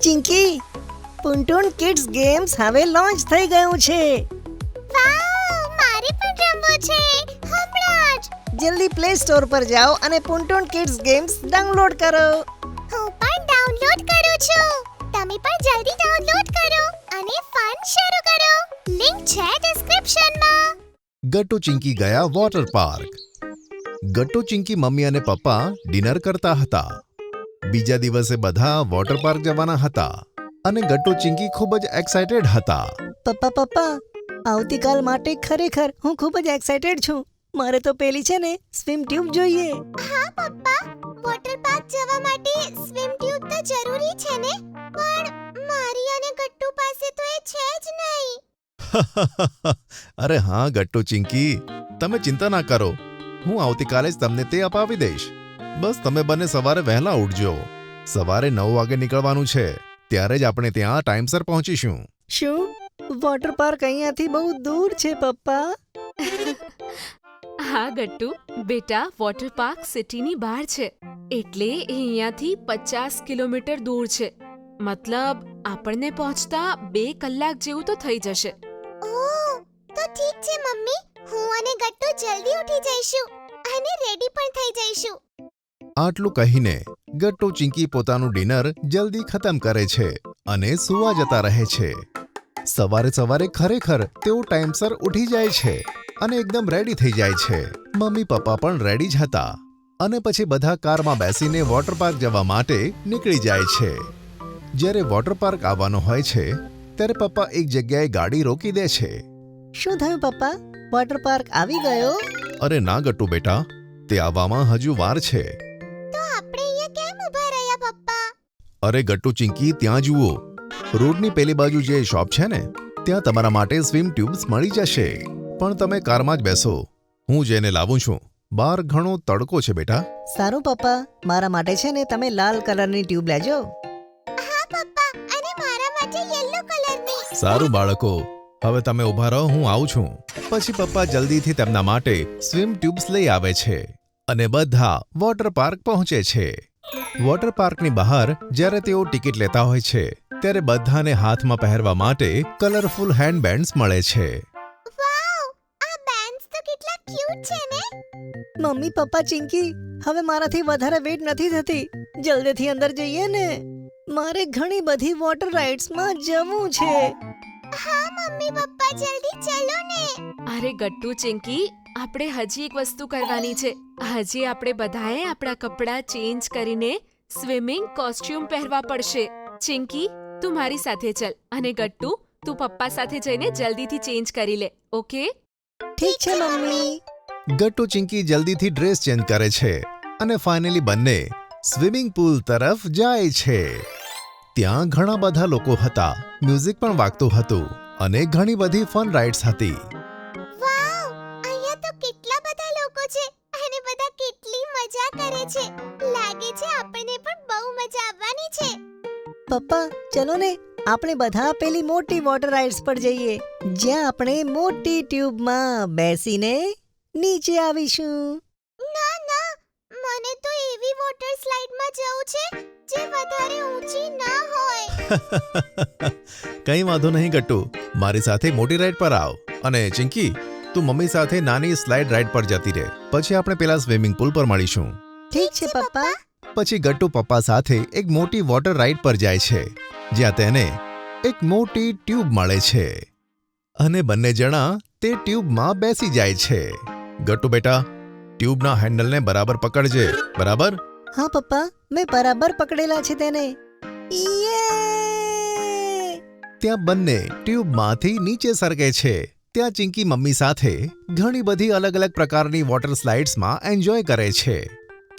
Chinki, પુન્ટુન kids games હવે launch થઈ ગયું છે. વાવ, મારે પણ રમવું છે હમણાં જ. જલ્દી પ્લે સ્ટોર પર જાઓ અને પુન્ટુન કિડ્સ ગેમ્સ ડાઉનલોડ કરો. હું પણ ડાઉનલોડ કરું છું. તમે પણ જલ્દી ડાઉનલોડ કરો અને ફન શરૂ કરો. લિંક છે ડિસ્ક્રિપ્શનમાં. ગટ્ટુ ચિંકી ગયા water park. Gattu Chinki mummy અને પપ્પા ડિનર કરતા હતા. બીજા દિવસે બધા વોટર પાર્ક જવાના હતા અને ગટ્ટુ ચિંકી ખૂબ જ એક્સાઇટેડ હતા. પપ્પા, આવતીકાલ માટે ખરેખર હું ખૂબ જ એક્સાઇટેડ છું. મારે તો પેલી છે ને સ્વિમ ટ્યુબ જોઈએ. હા પપ્પા, વોટર પાર્ક જવા માટે સ્વિમ ટ્યુબ તો જરૂરી છે ને, પણ મારી અને ગટ્ટુ પાસે તો એ છે જ નહીં. અરે હા ગટ્ટુ ચિંકી, તમે ચિંતા ના કરો. હું આવતીકાલે જ તમને તે અપાવી દઈશ. બસ તમે બંને સવારે વહેલા ઉઠજો. સવારે 9 વાગે નીકળવાનું છે. ત્યારે જ આપણે ત્યાં ટાઈમસર પહોંચીશું. શું વોટર પાર્ક અહીંયાથી બહુ દૂર છે પપ્પા? હા ગટ્ટુ બેટા, વોટર પાર્ક સિટીની બહાર છે, એટલે એ અહીંયાથી 50 કિલોમીટર દૂર છે. મતલબ આપણને પહોંચતા 2 કલાક જેવું તો થઈ જશે. ઓહ, તો ઠીક છે મમ્મી. હું અને ગટ્ટુ જલ્દી ઉઠી જઈશું અને રેડી પણ થઈ જઈશું. આટલું કહીને ગટ્ટુ ચિંકી પોતાનું ડિનર જલ્દી ખતમ કરે છે અને સૂવા જતા રહે છે. સવારે ખરેખર તેઓ ટાઈમસર ઉઠી જાય છે અને એકદમ રેડી થઈ જાય છે. મમ્મી પપ્પા પણ રેડી જ હતા અને પછી બધા કારમાં બેસીને વોટર પાર્ક જવા માટે નીકળી જાય છે. જ્યારે વોટર પાર્ક આવવાનો હોય છે ત્યારે પપ્પા એક જગ્યાએ ગાડી રોકી દે છે. શું થયું પપ્પા? વોટર પાર્ક આવી ગયો? અરે ના ગટ્ટુ બેટા, તે આવવામાં હજુ વાર છે. તો આપણે અહીંયા કેમ ઊભા રહ્યા પપ્પા? અરે ગટ્ટુ ચિંકી, ત્યાં જુઓ. રોડની પેલી બાજુ જે શોપ છે ને, ત્યાં તમારા માટે સ્વિમ ટ્યુબ્સ મળી જશે. પણ તમે કારમાં જ બેસો, હું જઈને લાવું છું. બહાર ઘણો તડકો છે બેટા. સારું પપ્પા, મારા માટે છે ને તમે લાલ કલરની ટ્યુબ લેજો. હા પપ્પા, અને મારા માટે યેલો કલરની. સારું બાળકો, હવે તમે ઊભા રહો, હું આવું છું. પછી પપ્પા જલ્દીથી તેમના માટે સ્વિમ ટ્યુબ્સ લઈ આવે છે અને બધા વોટર પાર્ક પહોંચે છે. વોટર પાર્કની બહાર જ્યારે તેઓ ટિકિટ લેતા હોય છે ત્યારે બધાને હાથમાં પહેરવા માટે કલરફુલ હેન્ડબેન્ડ્સ મળે છે. વાવ, આ બેન્ડ્સ તો કેટલા ક્યુટ છે ને. મમ્મી પપ્પા, ચિંકી, હવે મારાથી વધારે વેટ નથી થતી. જલ્દીથી અંદર જઈએ ને. મારે ઘણી બધી વોટર રાઇડ્સમાં જવું છે. હા મમ્મી પપ્પા, જલ્દી ચલો ને. અરે ગટ્ટુ ચિંકી, આપણે હજી એક વસ્તુ કરવાની છે. હજી આપણે બધાએ આપણા કપડાં ચેન્જ કરીને સ્વિમિંગ કોસ્ટ્યુમ પહેરવા પડશે. ચિંકી, તું મારી સાથે ચલ અને ગટ્ટુ તું પપ્પા સાથે જઈને જલ્દીથી ચેન્જ કરી લે. ઓકે? ઠીક છે મમ્મી. ગટ્ટુ ચિંકી જલ્દીથી ડ્રેસ ચેન્જ કરે છે અને ફાઇનલી બંને સ્વિમિંગ પુલ તરફ જાય છે. ત્યાં ઘણા બધા લોકો હતા, મ્યુઝિક પણ વાગતું હતું અને ઘણી બધી ફન રાઇડ્સ હતી. વાવ, અહીંયા તો કેટલા બધા લોકો છે અને બધા કેટલી મજા કરે છે. લાગે છે આપણને પણ બહુ મજા આવવાની છે. પપ્પા, ચલો ને આપણે બધા પેલી મોટી વોટર રાઇડ્સ પર જઈએ, જ્યાં આપણે મોટી ટ્યુબમાં બેસીને નીચે આવીશું. ના ના, મને તો એવી વોટર સ્લાઇડમાં જવું છે જે વધારે ઊંચી ના હોય. કંઈ વાંધો નહીં ગટ્ટુ, મારી સાથે મોટી રાઈડ પર આવ. અને ચિંકી, તું મમ્મી સાથે નાની સ્લાઇડ રાઈડ પર જતી રહે. પછી આપણે પેલા સ્વિમિંગ પુલ પર મળીશું. ઠીક છે પપ્પા. પછી ગટ્ટુ પપ્પા સાથે એક મોટી વોટર રાઈડ પર જાય છે, જ્યાં તેને એક મોટી ટ્યુબ મળે છે અને બંને જણા તે ટ્યુબમાં બેસી જાય છે. ગટ્ટુ બેટા, ટ્યુબના હેન્ડલને બરાબર પકડજે, બરાબર? હા પપ્પા, મેં બરાબર પકડેલા છે તેને. ત્યાં બંને ટ્યુબમાંથી નીચે સરકે છે. ત્યાં ચિંકી મમ્મી સાથે ઘણી બધી અલગ અલગ પ્રકારની વોટર સ્લાઇડ્સમાં એન્જોય કરે છે.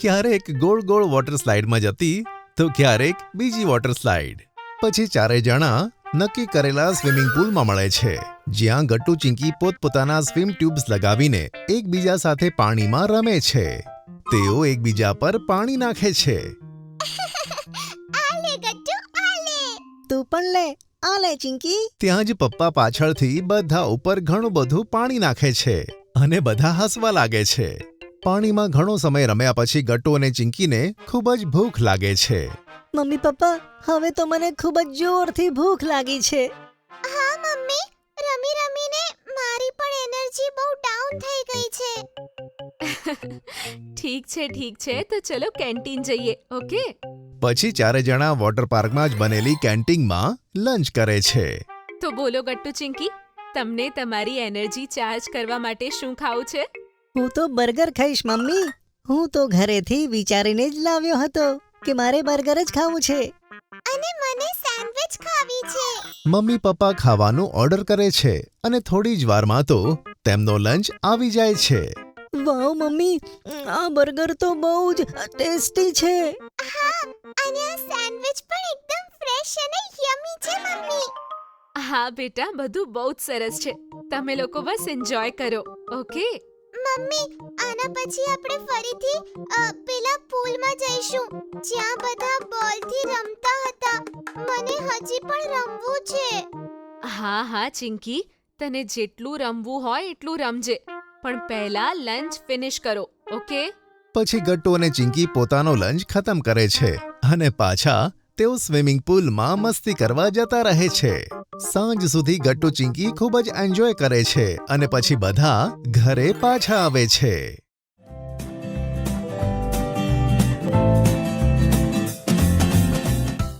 ક્યારેક ગોળ ગોળ વોટર સ્લાઇડમાં જતી તો ક્યારેક બીજી વોટર સ્લાઇડ. પછી ચારેય જણા નક્કી કરેલા સ્વિમિંગ પુલમાં મળે છે, જ્યાં ગટ્ટુ ચિંકી પોતપોતાના સ્વિમ ટ્યુબ્સ લગાવીને એકબીજા સાથે પાણીમાં રમે છે. તેઓ એકબીજા પર પાણી નાખે છે. આ લે ગટ્ટુ, આ લે. તું પણ લે આ લે ચિંકી. ત્યાં જ પપ્પા પાછળથી બધા ઉપર ઘણું બધું પાણી નાખે છે અને બધા હસવા લાગે છે. પાણીમાં ઘણો સમય રમ્યા પછી ગટ્ટુ અને ચિંકીને ખૂબ જ ભૂખ લાગે છે. મમ્મી પપ્પા હવે તો મને ખૂબ જ જોરથી ભૂખ લાગી છે. હા મમ્મી, રમી રમીને મારી પણ એનર્જી બહુ ડાઉન થઈ ગઈ છે. ઠીક છે તો ચલો કેન્ટીન જઈએ. ઓકે. પછી ચારે જણા વોટર પાર્કમાં જ બનેલી કેન્ટીનમાં લંચ કરે છે. તો બોલો ગટ્ટુ ચિંકી, તમને તમારી એનર્જી ચાર્જ કરવા માટે શું ખાવું છે? હું તો બર્ગર ખાઈશ મમ્મી. હું તો ઘરેથી વિચારીને જ લાવ્યો હતો કે મારે બર્ગર જ ખાવું છે. અને મને સેન્ડવિચ ખાવી છે. મમ્મી પપ્પા ખાવાનું ઓર્ડર કરે છે અને થોડી જ વારમાં તો તેમનો લંચ આવી જાય છે. વાવ મમ્મી, આ બર્ગર તો બહુ જ ટેસ્ટી છે. હા, અને આ સેન્ડવિચ પણ એકદમ ફ્રેશ અને યમી છે મમ્મી. હા બેટા, બધું બહુ જ સરસ છે. તમે લોકો બસ એન્જોય કરો. ઓકે. મમ્મી, આના પછી આપણે ફરીથી પેલા પૂલમાં જઈશું જ્યાં બધા બોલથી રમતા હતા. મને હજી પણ રમવું છે. હા ચિંકી, તને જેટલું રમવું હોય એટલું રમજે, પણ પહેલા લંચ ફિનિશ કરો. ઓકે. પછી ગટ્ટુ અને ચિંકી પોતાનો લંચ ખતમ કરે છે અને પાછા તેઓ સ્વિમિંગ પુલમાં મસ્તી કરવા જતા રહે છે. સાંજ સુધી ગટ્ટુ ચિંકી ખૂબ જ એન્જોય કરે છે અને પછી બધા ઘરે પાછા આવે છે.